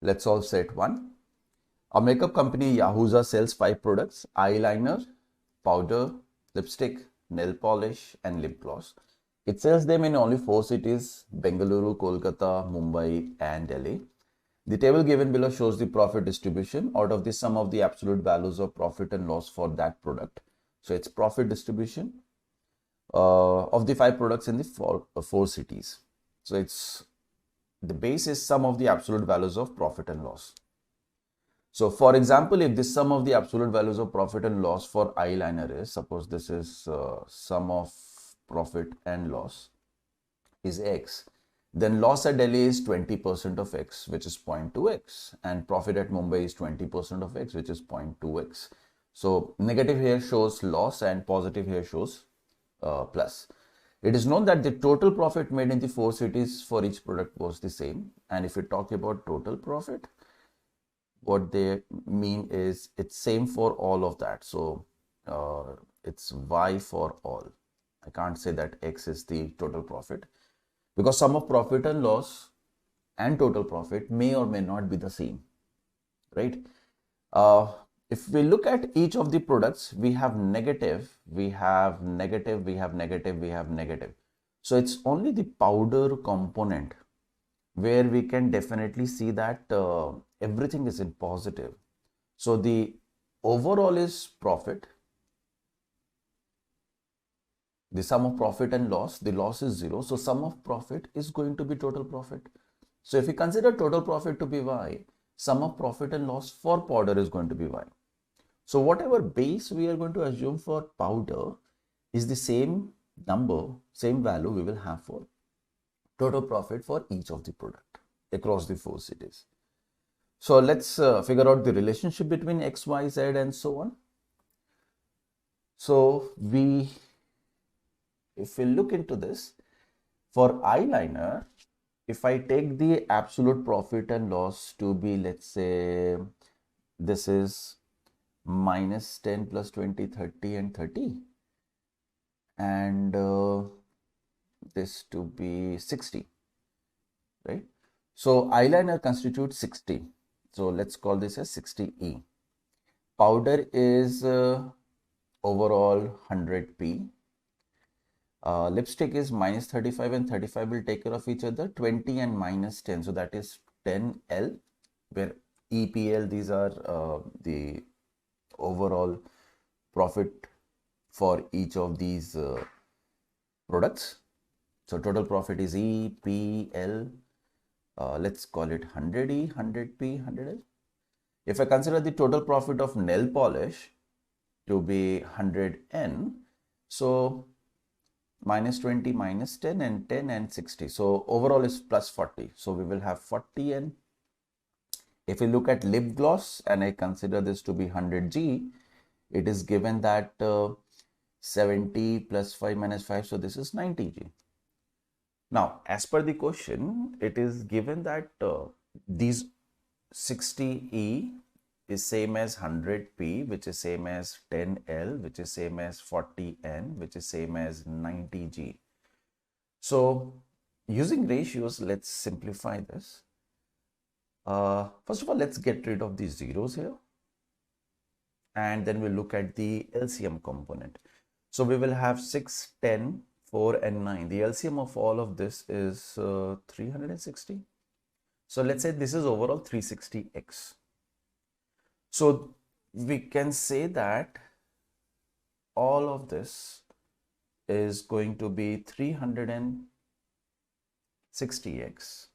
Let's solve set 1. A makeup company Yahuza sells 5 products: eyeliner, powder, lipstick, nail polish and lip gloss. It sells them in only 4 cities: Bengaluru, Kolkata, Mumbai and Delhi. The table given below shows the profit distribution out of the sum of the absolute values of profit and loss for that product. So it's profit distribution of the 5 products in the 4 cities. So it's the base is sum of the absolute values of profit and loss. So for example, if the sum of the absolute values of profit and loss for eyeliner is, suppose this is sum of profit and loss is X, then loss at Delhi is 20% of X, which is 0.2X, and profit at Mumbai is 20% of X, which is 0.2X. So negative here shows loss and positive here shows plus. It is known that the total profit made in the 4 cities for each product was the same. And if we talk about total profit, what they mean is it's same for all of that. So it's Y for all. I can't say that X is the total profit, because sum of profit and loss and total profit may or may not be the same, right? If we look at each of the products, we have negative, we have negative, we have negative, we have negative. So it's only the powder component where we can definitely see that everything is in positive. So the overall is profit. The sum of profit and loss, the loss is 0. So sum of profit is going to be total profit. So if we consider total profit to be Y, sum of profit and loss for powder is going to be Y. So whatever base we are going to assume for powder is the same number, same value we will have for total profit for each of the product across the 4 cities. So let's figure out the relationship between X, Y, Z and so on. So if we look into this, for eyeliner, if I take the absolute profit and loss to be, let's say, this is minus 10 plus 20, 30 and 30, and this to be 60, right? So eyeliner constitutes 60. So let's call this as 60E. Powder is overall 100P. Lipstick is minus 35 and 35 will take care of each other, 20 and minus 10. So that is 10L, where EPL, these are the overall profit for each of these products. So total profit is EPL. Let's call it 100E, 100P, 100L. If I consider the total profit of nail polish to be 100N, so minus 20, minus 10 and 10 and 60. So overall is plus 40. So we will have 40N. If we look at lip gloss and I consider this to be 100G, it is given that 70 plus 5 minus 5. So this is 90G. Now, as per the question, it is given that these 60E is same as 100P, which is same as 10L, which is same as 40N, which is same as 90G. So using ratios, let's simplify this. First of all, let's get rid of these zeros here. And then we'll look at the LCM component. So we will have 6, 10, 4 and 9. The LCM of all of this is 360. So let's say this is overall 360X. So we can say that all of this is going to be 360X.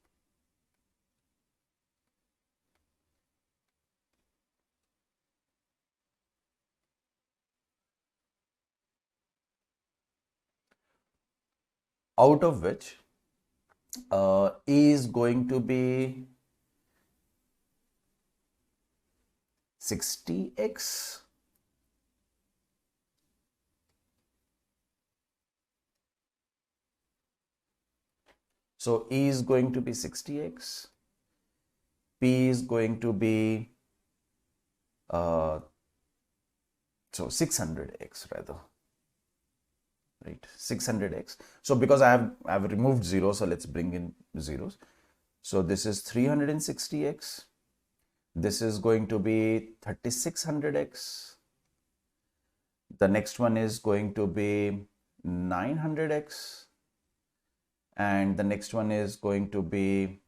Out of which E is going to be 60X. So E is going to be 60X. P is going to be so 600X rather. Right, 600X. So because I have removed zeros, so let's bring in zeros. So this is 360X. This is going to be 3600x. The next one is going to be 900x. And the next one is going to be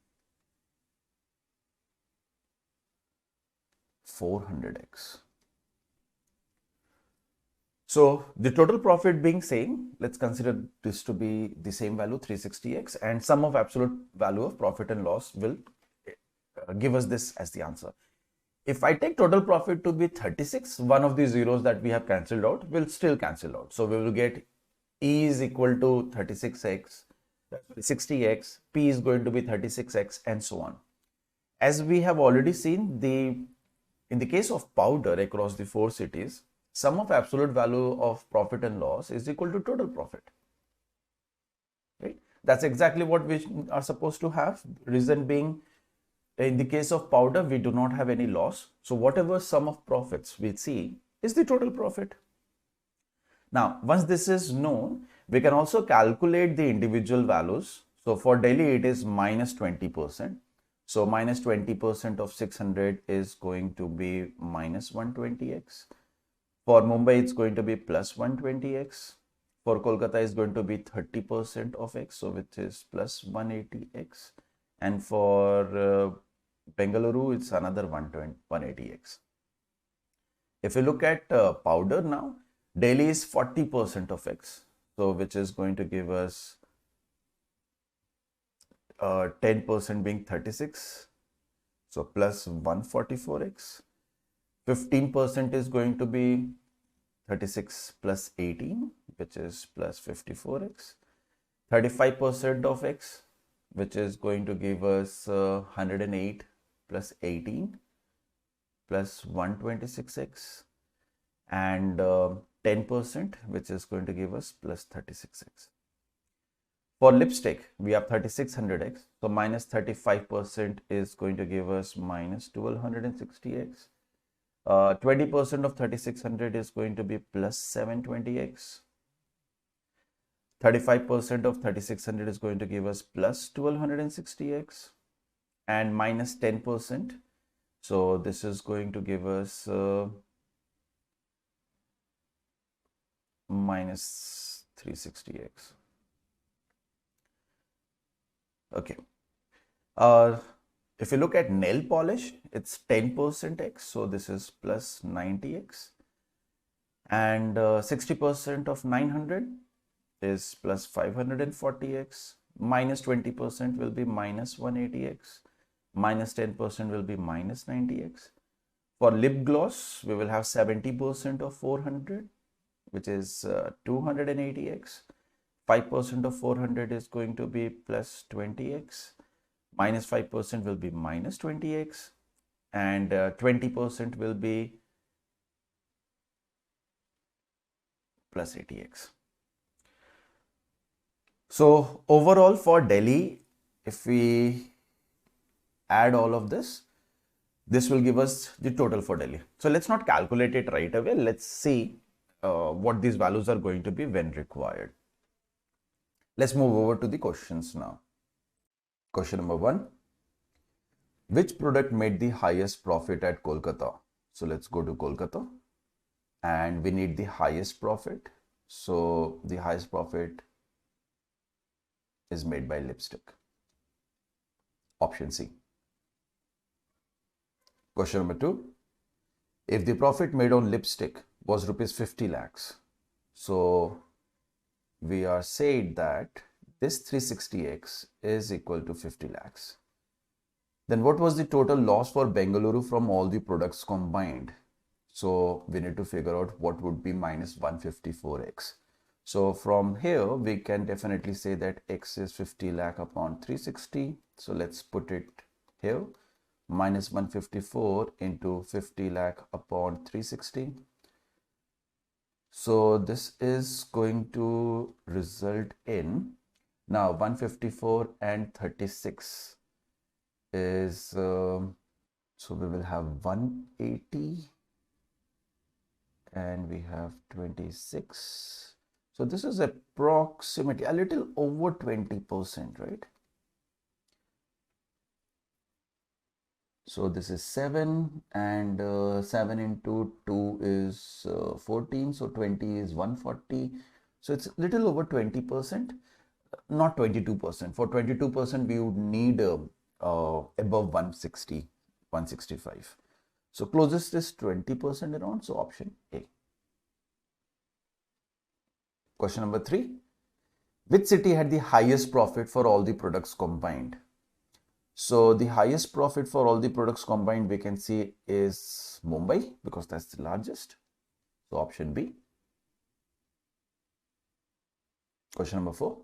400x. So the total profit being same, let's consider this to be the same value, 360x, and sum of absolute value of profit and loss will give us this as the answer. If I take total profit to be 36, one of the zeros that we have cancelled out will still cancel out. So we will get E is equal to 36x, 60x, P is going to be 36x, and so on. As we have already seen, in the case of powder across the 4 cities, sum of absolute value of profit and loss is equal to total profit. Right? That's exactly what we are supposed to have. Reason being, in the case of powder, we do not have any loss. So whatever sum of profits we see is the total profit. Now, once this is known, we can also calculate the individual values. So for Delhi, it is minus 20%. So minus 20% of 600 is going to be minus 120x. For Mumbai, it's going to be plus 120x. For Kolkata, it's going to be 30% of x, so which is plus 180x. And for Bengaluru, it's another 180x. If you look at powder now, Delhi is 40% of x, so which is going to give us 10% being 36, so plus 144x. 15% is going to be 36 plus 18, which is plus 54x. 35% of x, which is going to give us 108 plus 18 plus 126x, and 10%, which is going to give us plus 36x. For lipstick, we have 3600x, so minus 35% is going to give us minus 1260x. 20% of 3600 is going to be plus 720x. 35% of 3600 is going to give us plus 1260x, and minus 10%. So this is going to give us minus 360x. Okay. If you look at nail polish, it's 10% x, so this is plus 90x, and 60% of 900 is plus 540x, minus 20% will be minus 180x, minus 10% will be minus 90x. For lip gloss, we will have 70% of 400, which is 280x. 5% of 400 is going to be plus 20x. Minus 5% will be minus 20x, and 20% will be plus 80x. So overall for Delhi, if we add all of this will give us the total for Delhi. So let's not calculate it right away. Let's see what these values are going to be when required. Let's move over to the questions now. Question number 1. Which product made the highest profit at Kolkata? So let's go to Kolkata, and we need the highest profit. So the highest profit is made by lipstick. Option C. Question number 2. If the profit made on lipstick was rupees 50 lakhs, so we are said that this 360x is equal to 50 lakhs. Then what was the total loss for Bengaluru from all the products combined? So we need to figure out what would be minus 154x. So from here, we can definitely say that x is 50 lakh upon 360. So let's put it here. Minus 154 into 50 lakh upon 360. So this is going to result in, now 154 and 36 is, so we will have 180 and we have 26. So this is approximately a little over 20%, right? So this is 7 and 7 into 2 is 14. So 20 is 140. So it's little over 20%, not 22%. For 22%, we would need above 160, 165. So closest is 20% around. So option A. Question number 3. Which city had the highest profit for all the products combined? So the highest profit for all the products combined we can see is Mumbai, because that's the largest. So option B. Question number 4.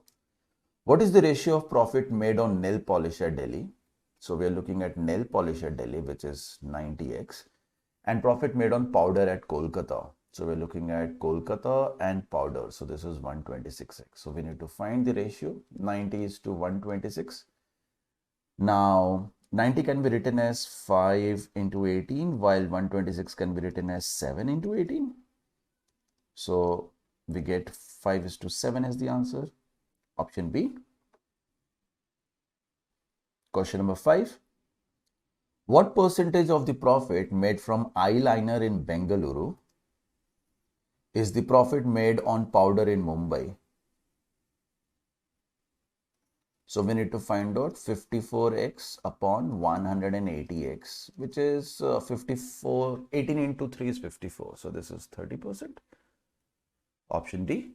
What is the ratio of profit made on nail polish at Delhi? So we are looking at nail polish at Delhi, which is 90x, and profit made on powder at Kolkata. So we're looking at Kolkata and powder. So this is 126x. So we need to find the ratio. 90 is to 126. Now 90 can be written as 5 into 18, while 126 can be written as 7 into 18. So we get 5 is to 7 as the answer. Option B. Question number 5. What percentage of the profit made from eyeliner in Bengaluru is the profit made on powder in Mumbai? So we need to find out 54x upon 180x, which is 54. 18 into 3 is 54. So this is 30%. Option D.